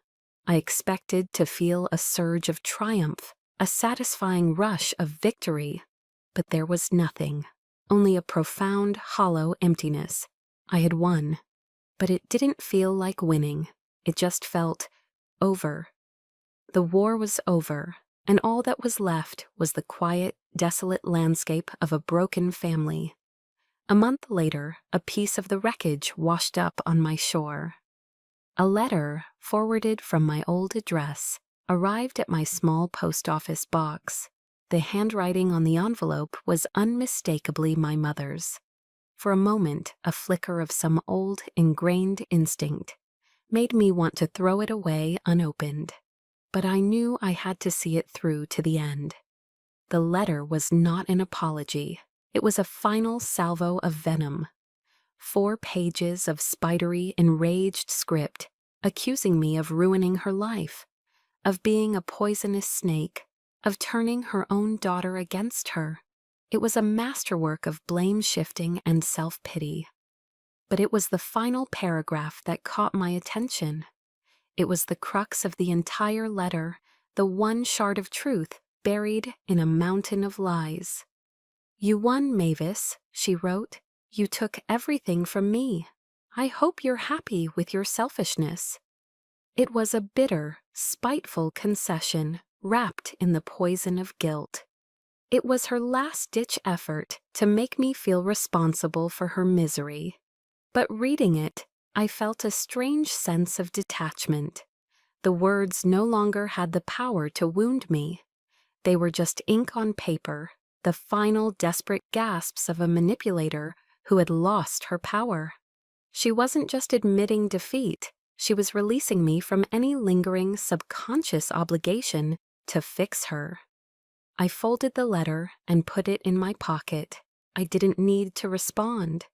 I expected to feel a surge of triumph, a satisfying rush of victory, but there was nothing. Only a profound, hollow emptiness. I had won. but it didn't feel like winning. It just felt over. The war was over, and all that was left was the quiet, desolate landscape of a broken family. A month later, a piece of the wreckage washed up on my shore. A letter, forwarded from my old address, arrived at my small post office box. The handwriting on the envelope was unmistakably my mother's. For a moment, a flicker of some old, ingrained instinct made me want to throw it away unopened. But I knew I had to see it through to the end. The letter was not an apology. It was a final salvo of venom. 4 pages of spidery, enraged script, accusing me of ruining her life, of being a poisonous snake, of turning her own daughter against her. It was a masterwork of blame-shifting and self-pity. But it was the final paragraph that caught my attention. It was the crux of the entire letter, the one shard of truth buried in a mountain of lies. "You won, Mavis," she wrote. "You took everything from me. I hope you're happy with your selfishness." It was a bitter, spiteful concession wrapped in the poison of guilt. It was her last-ditch effort to make me feel responsible for her misery. But reading it, I felt a strange sense of detachment. The words no longer had the power to wound me. They were just ink on paper, the final desperate gasps of a manipulator who had lost her power. She wasn't just admitting defeat, she was releasing me from any lingering subconscious obligation to fix her. I folded the letter and put it in my pocket. I didn't need to respond.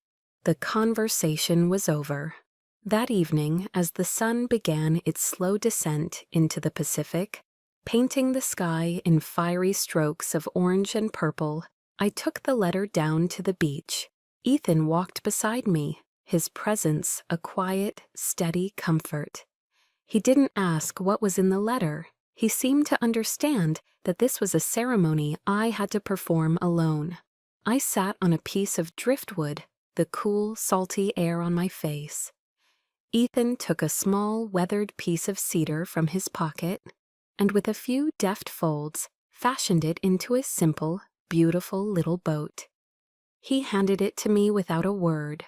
The conversation was over. That evening, as the sun began its slow descent into the Pacific, painting the sky in fiery strokes of orange and purple, I took the letter down to the beach. Ethan walked beside me, his presence a quiet, steady comfort. He didn't ask what was in the letter. He seemed to understand that this was a ceremony I had to perform alone. I sat on a piece of driftwood, the cool, salty air on my face. Ethan took a small, weathered piece of cedar from his pocket, and with a few deft folds, fashioned it into a simple, beautiful little boat. He handed it to me without a word.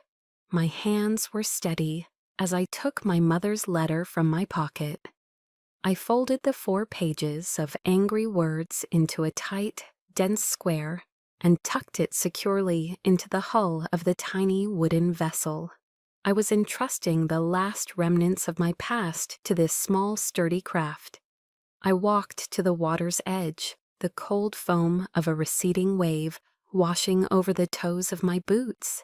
My hands were steady as I took my mother's letter from my pocket. I folded the 4 pages of angry words into a tight, dense square and tucked it securely into the hull of the tiny wooden vessel. I was entrusting the last remnants of my past to this small, sturdy craft. I walked to the water's edge, the cold foam of a receding wave washing over the toes of my boots.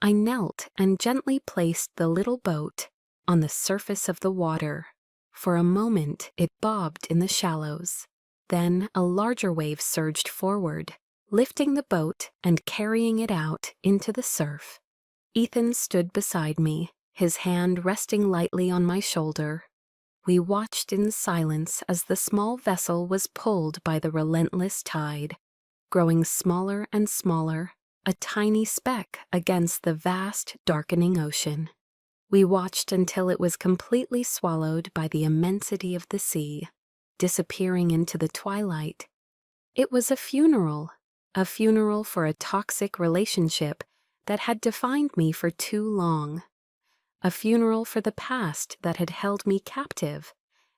I knelt and gently placed the little boat on the surface of the water. For a moment it bobbed in the shallows. Then a larger wave surged forward, lifting the boat and carrying it out into the surf. Ethan stood beside me, his hand resting lightly on my shoulder. We watched in silence as the small vessel was pulled by the relentless tide, growing smaller and smaller, a tiny speck against the vast, darkening ocean. We watched until it was completely swallowed by the immensity of the sea, disappearing into the twilight. It was a funeral for a toxic relationship that had defined me for too long, a funeral for the past that had held me captive,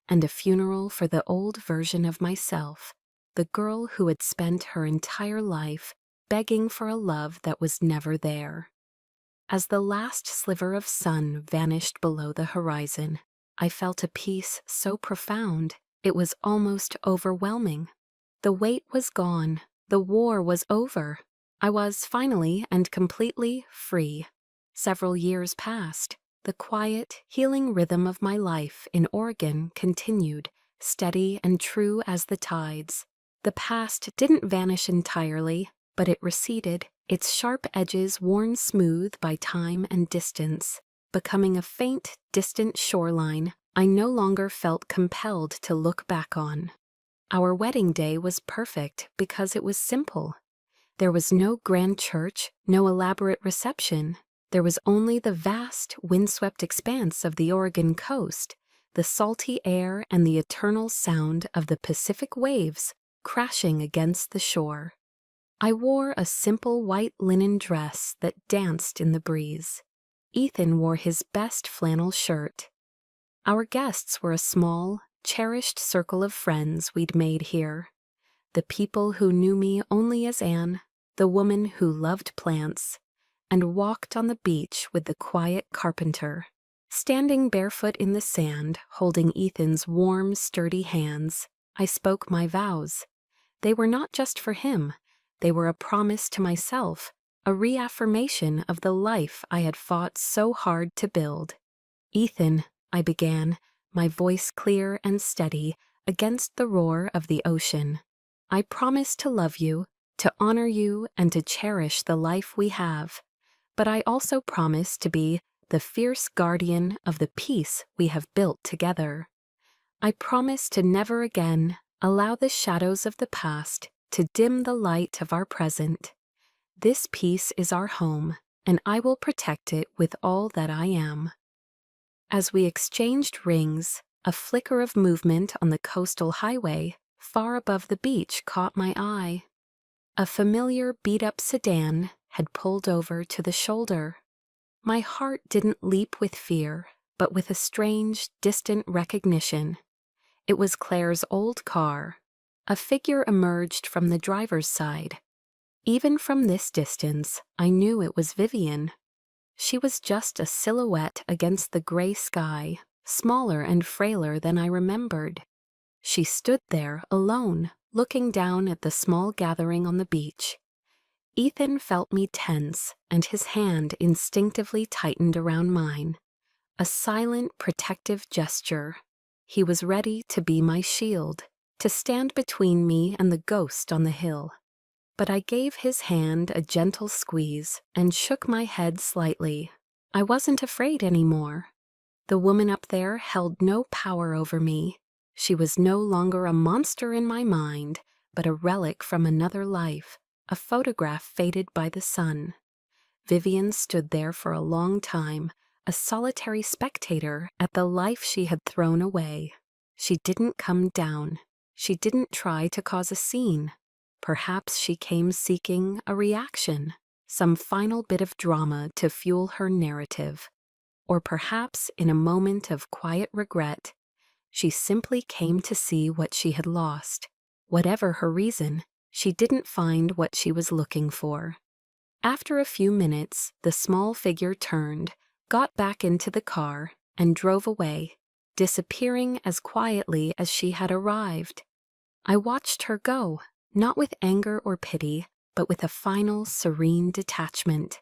and a funeral for the old version of myself, the girl who had spent her entire life begging for a love that was never there. As the last sliver of sun vanished below the horizon, I felt a peace so profound it was almost overwhelming. The weight was gone. The war was over. I was finally and completely free. Several years passed. The quiet, healing rhythm of my life in Oregon continued, steady and true as the tides. The past didn't vanish entirely, but it receded, its sharp edges worn smooth by time and distance, becoming a faint, distant shoreline I no longer felt compelled to look back on. Our wedding day was perfect because it was simple. There was no grand church, no elaborate reception, There was only the vast, windswept expanse of the Oregon coast, the salty air and the eternal sound of the Pacific waves crashing against the shore. I wore a simple white linen dress that danced in the breeze. Ethan wore his best flannel shirt. Our guests were a small, cherished circle of friends we'd made here. The people who knew me only as Anne, the woman who loved plants, and walked on the beach with the quiet carpenter. Standing barefoot in the sand, holding Ethan's warm, sturdy hands, I spoke my vows. They were not just for him. They were a promise to myself, a reaffirmation of the life I had fought so hard to build. Ethan, I began, my voice clear and steady against the roar of the ocean. I promise to love you, to honor you, and to cherish the life we have. But I also promise to be the fierce guardian of the peace we have built together. I promise to never again allow the shadows of the past to dim the light of our present. This peace is our home, and I will protect it with all that I am. As we exchanged rings, a flicker of movement on the coastal highway far above the beach caught my eye. A familiar beat-up sedan had pulled over to the shoulder. My heart didn't leap with fear, but with a strange, distant recognition. It was Claire's old car. A figure emerged from the driver's side. Even from this distance, I knew it was Vivian. She was just a silhouette against the gray sky, smaller and frailer than I remembered. She stood there, alone, looking down at the small gathering on the beach. Ethan felt me tense, and his hand instinctively tightened around mine. A silent, protective gesture. He was ready to be my shield, to stand between me and the ghost on the hill. But I gave his hand a gentle squeeze and shook my head slightly. I wasn't afraid anymore. The woman up there held no power over me. She was no longer a monster in my mind, but a relic from another life, a photograph faded by the sun. Vivian stood there for a long time, a solitary spectator at the life she had thrown away. She didn't come down. She didn't try to cause a scene. Perhaps she came seeking a reaction, some final bit of drama to fuel her narrative. Or perhaps, in a moment of quiet regret, she simply came to see what she had lost. Whatever her reason, she didn't find what she was looking for. After a few minutes, the small figure turned, got back into the car, and drove away, disappearing as quietly as she had arrived. I watched her go, not with anger or pity, but with a final, serene detachment.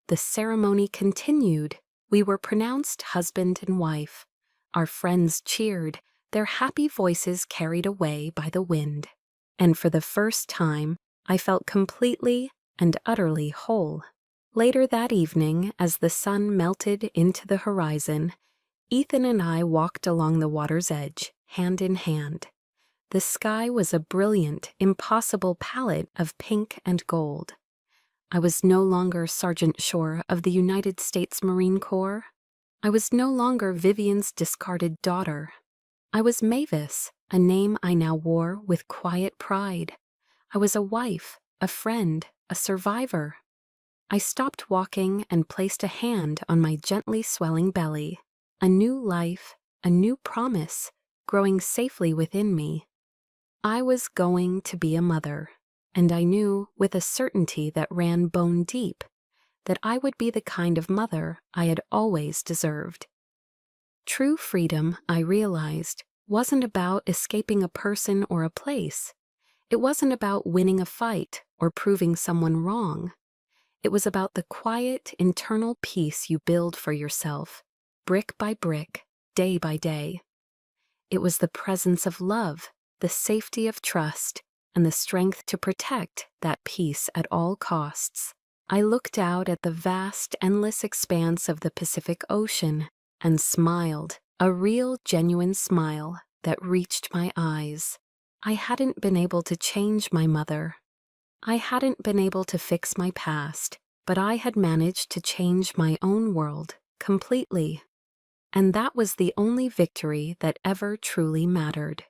The ceremony continued. We were pronounced husband and wife. Our friends cheered, their happy voices carried away by the wind. And for the first time, I felt completely and utterly whole. Later that evening, as the sun melted into the horizon, Ethan and I walked along the water's edge, hand in hand. The sky was a brilliant, impossible palette of pink and gold. I was no longer Sergeant Shore of the United States Marine Corps. I was no longer Vivian's discarded daughter. I was Mavis, a name I now wore with quiet pride. I was a wife, a friend, a survivor. I stopped walking and placed a hand on my gently swelling belly. A new life, a new promise, growing safely within me. I was going to be a mother, and I knew, with a certainty that ran bone deep, that I would be the kind of mother I had always deserved. True freedom, I realized, wasn't about escaping a person or a place. It wasn't about winning a fight or proving someone wrong. It was about the quiet, internal peace you build for yourself, brick by brick, day by day. It was the presence of love, the safety of trust, and the strength to protect that peace at all costs. I looked out at the vast, endless expanse of the Pacific Ocean and smiled, a real, genuine smile that reached my eyes. I hadn't been able to change my mother. I hadn't been able to fix my past, but I had managed to change my own world completely. And that was the only victory that ever truly mattered.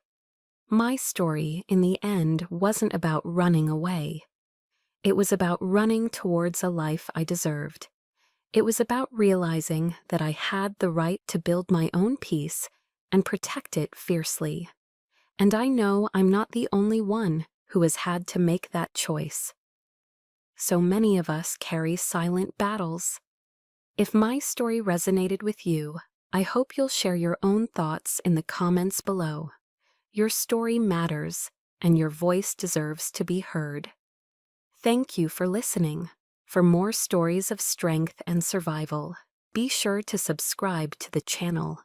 My story, in the end, wasn't about running away. It was about running towards a life I deserved. It was about realizing that I had the right to build my own peace and protect it fiercely. And I know I'm not the only one who has had to make that choice. So many of us carry silent battles. If my story resonated with you, I hope you'll share your own thoughts in the comments below. Your story matters, and your voice deserves to be heard. Thank you for listening. For more stories of strength and survival, be sure to subscribe to the channel.